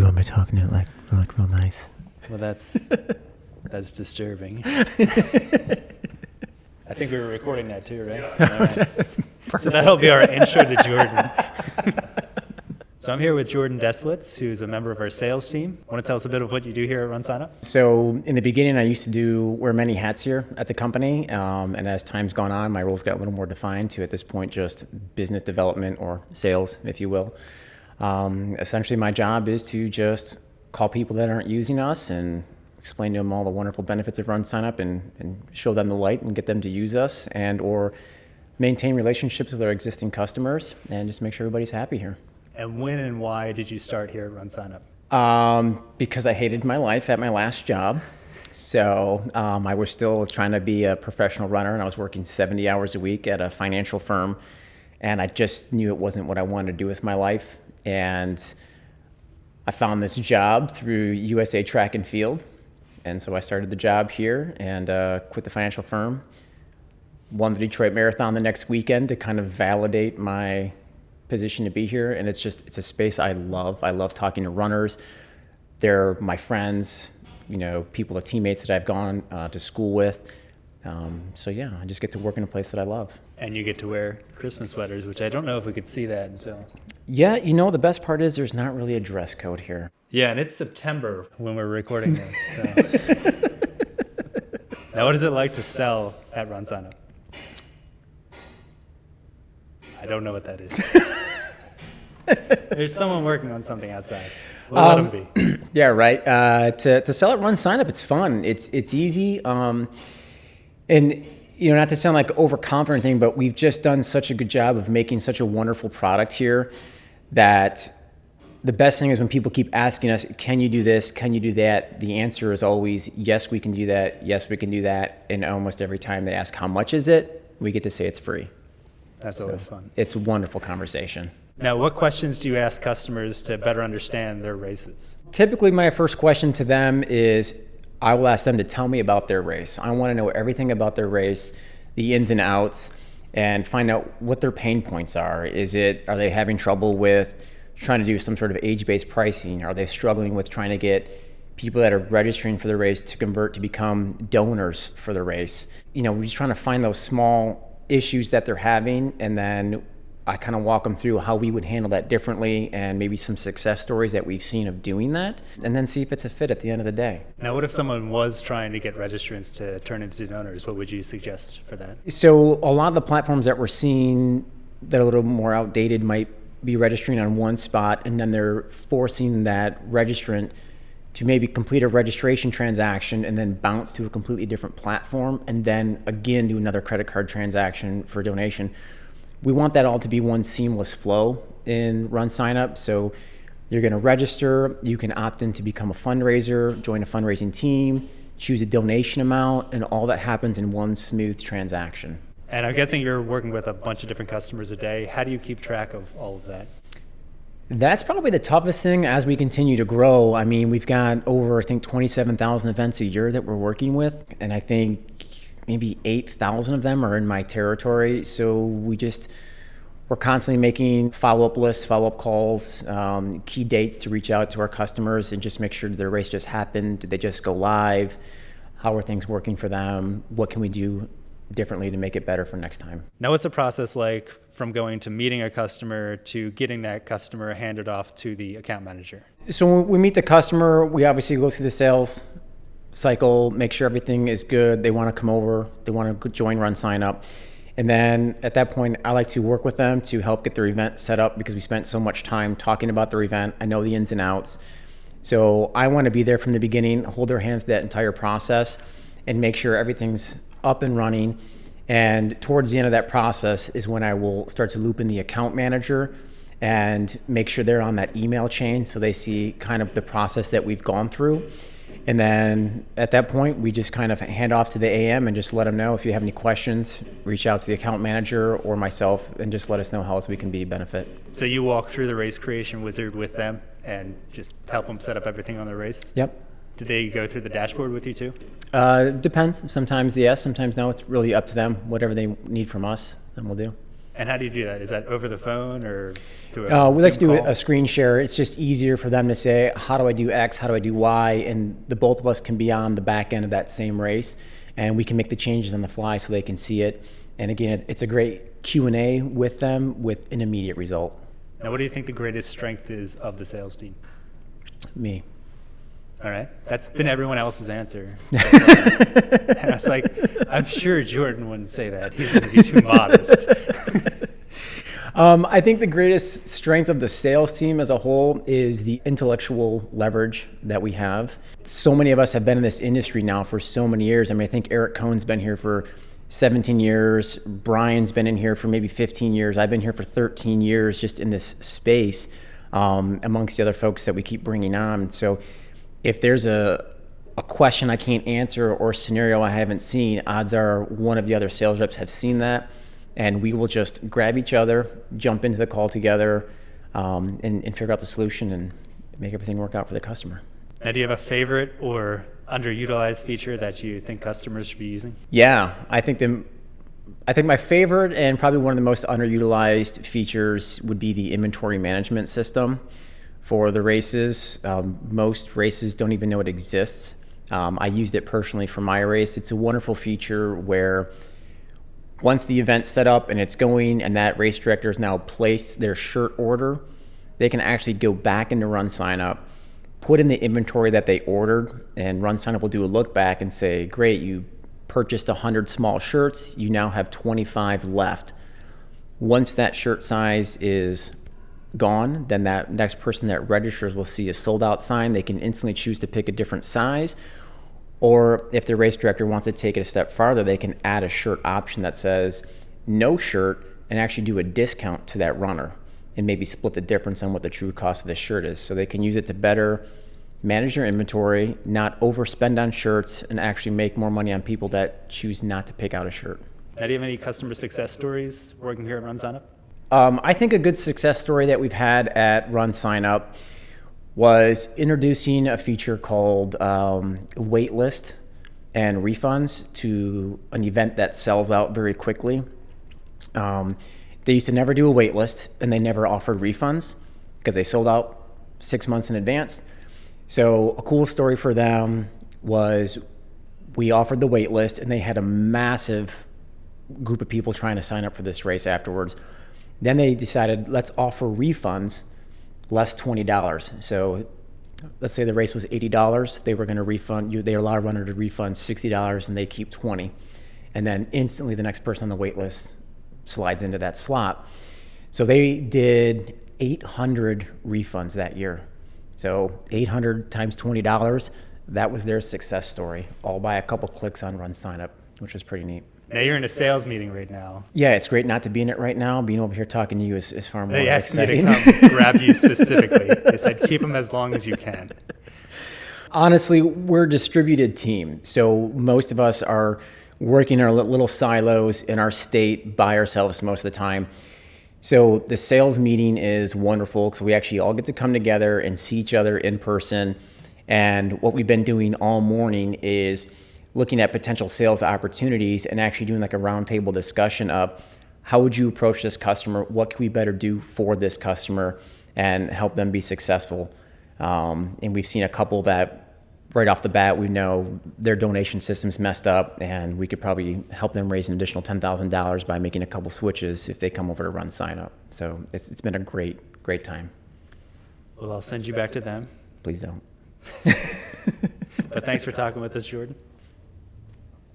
do want me talking to it like real nice. Well, that's disturbing. I think we were recording that too, right? All right. So that'll be our intro to Jordan. So I'm here with Jordan Desilets, who's a member of our sales team. Want to tell us a bit of what you do here at RunSignup? So in the beginning, I used to wear many hats here at the company. And as time's gone on, my roles got a little more defined to, at this point, just business development or sales, if you will. Essentially, my job is to just call people that aren't using us and explain to them all the wonderful benefits of RunSignup and show them the light and get them to use us and or maintain relationships with our existing customers and just make sure everybody's happy here. And when and why did you start here at RunSignup? Because I hated my life at my last job. So I was still trying to be a professional runner, and I was working 70 hours a week at a financial firm, and I just knew it wasn't what I wanted to do with my life. And I found this job through USA Track and Field, and so I started the job here and quit the financial firm. Won the Detroit Marathon the next weekend to kind of validate my position to be here, and it's a space I love. I love talking to runners. They're my friends, people, the teammates that I've gone to school with. So yeah, I just get to work in a place that I love. And you get to wear Christmas sweaters, which I don't know if we could see that until... Yeah, the best part is there's not really a dress code here. Yeah, and it's September when we're recording this. So. Now, what is it like to sell at RunSignup? I don't know what that is. There's someone working on something outside. We'll let them be. Yeah, right. To sell at RunSignup, it's fun. It's easy. And not to sound like overconfident thing, but we've just done such a good job of making such a wonderful product here that the best thing is when people keep asking us, can you do this? Can you do that? The answer is always, yes, we can do that. Yes, we can do that. And almost every time they ask, how much is it? We get to say it's free. That's always fun. It's a wonderful conversation. Now, what questions do you ask customers to better understand their races? Typically, my first question to them is, I will ask them to tell me about their race. I want to know everything about their race, the ins and outs, and find out what their pain points are. Are they having trouble with trying to do some sort of age-based pricing? Are they struggling with trying to get people that are registering for the race to convert to become donors for the race? We're just trying to find those small issues that they're having, and then I kind of walk them through how we would handle that differently and maybe some success stories that we've seen of doing that, and then see if it's a fit at the end of the day. Now, what if someone was trying to get registrants to turn into donors? What would you suggest for that? So a lot of the platforms that we're seeing that are a little more outdated might be registering on one spot, and then they're forcing that registrant to maybe complete a registration transaction and then bounce to a completely different platform and then again do another credit card transaction for donation. We want that all to be one seamless flow in RunSignup. So you're going to register, you can opt in to become a fundraiser, join a fundraising team, choose a donation amount, and all that happens in one smooth transaction. And I'm guessing you're working with a bunch of different customers a day. How do you keep track of all of that? That's probably the toughest thing as we continue to grow. I mean, we've got over, 27,000 events a year that we're working with, and I think maybe 8,000 of them are in my territory. So we're constantly making follow-up lists, follow-up calls, key dates to reach out to our customers and just make sure their race just happened. Did they just go live? How are things working for them? What can we do differently to make it better for next time? Now, what's the process like from going to meeting a customer to getting that customer handed off to the account manager? So when we meet the customer, we obviously go through the sales cycle, make sure everything is good. They want to come over, they want to join RunSignup. And then at that point, I like to work with them to help get their event set up because we spent so much time talking about their event. I know the ins and outs. So I want to be there from the beginning, hold their hands through that entire process and make sure everything's up and running. And towards the end of that process is when I will start to loop in the account manager and make sure they're on that email chain so they see kind of the process that we've gone through. And then at that point, we just kind of hand off to the AM and just let them know if you have any questions, reach out to the account manager or myself and just let us know how else we can be a benefit. So you walk through the race creation wizard with them and just help them set up everything on the race? Yep. Do they go through the dashboard with you too? Depends. Sometimes yes, sometimes no. It's really up to them. Whatever they need from us, then we'll do. And how do you do that? Is that over the phone or through We like to do call? a screen share. It's just easier for them to say, how do I do X? How do I do Y? And the both of us can be on the back end of that same race, and we can make the changes on the fly so they can see it. And again, it's a great Q&A with them with an immediate result. Now, what do you think the greatest strength is of the sales team? Me. All right. That's been everyone else's answer. And I was like, I'm sure Jordan wouldn't say that. He's going to be too modest. I think the greatest strength of the sales team as a whole is the intellectual leverage that we have. So many of us have been in this industry now for so many years. I mean, I think Eric Cohn's been here for 17 years. Brian's been in here for maybe 15 years. I've been here for 13 years just in this space, amongst the other folks that we keep bringing on. So if there's a question I can't answer or a scenario I haven't seen, odds are one of the other sales reps have seen that, and we will just grab each other, jump into the call together, and figure out the solution and make everything work out for the customer. Now, do you have a favorite or underutilized feature that you think customers should be using? Yeah, I think my favorite and probably one of the most underutilized features would be the inventory management system for the races. Most races don't even know it exists. I used it personally for my race. It's a wonderful feature where once the event's set up and it's going and that race director has now placed their shirt order, they can actually go back into RunSignup, put in the inventory that they ordered, and RunSignup will do a look back and say, great, you purchased 100 small shirts, you now have 25 left. Once that shirt size is gone, then that next person that registers will see a sold out sign. They can instantly choose to pick a different size, or if the race director wants to take it a step farther, they can add a shirt option that says no shirt and actually do a discount to that runner and maybe split the difference on what the true cost of the shirt is. So they can use it to better manage their inventory, not overspend on shirts, and actually make more money on people that choose not to pick out a shirt. Now, do you have any customer success stories working here at RunSignup? I think a good success story that we've had at RunSignup was introducing a feature called waitlist and refunds to an event that sells out very quickly. They used to never do a waitlist, and they never offered refunds because they sold out 6 months in advance. So a cool story for them was we offered the waitlist, and they had a massive group of people trying to sign up for this race afterwards. Then they decided, let's offer refunds less $20. So let's say the race was $80. They were going to refund you. They allow a runner to refund $60 and they keep $20. And then instantly the next person on the wait list slides into that slot. So they did 800 refunds that year. So 800 times $20, that was their success story, all by a couple clicks on RunSignup, which was pretty neat. Now, you're in a sales meeting right now. Yeah, it's great not to be in it right now. Being over here talking to you is far more They asked me exciting. to come grab you specifically. They said, keep them as long as you can. Honestly, we're a distributed team. So most of us are working in our little silos in our state by ourselves most of the time. So the sales meeting is wonderful because we actually all get to come together and see each other in person. And what we've been doing all morning is looking at potential sales opportunities and actually doing like a roundtable discussion of how would you approach this customer? What can we better do for this customer and help them be successful? And we've seen a couple that right off the bat, we know their donation system's messed up and we could probably help them raise an additional $10,000 by making a couple switches if they come over to RunSignup. So it's been a great time. Well, I'll send you back to them. Please don't. But thanks for talking with us, Jordan.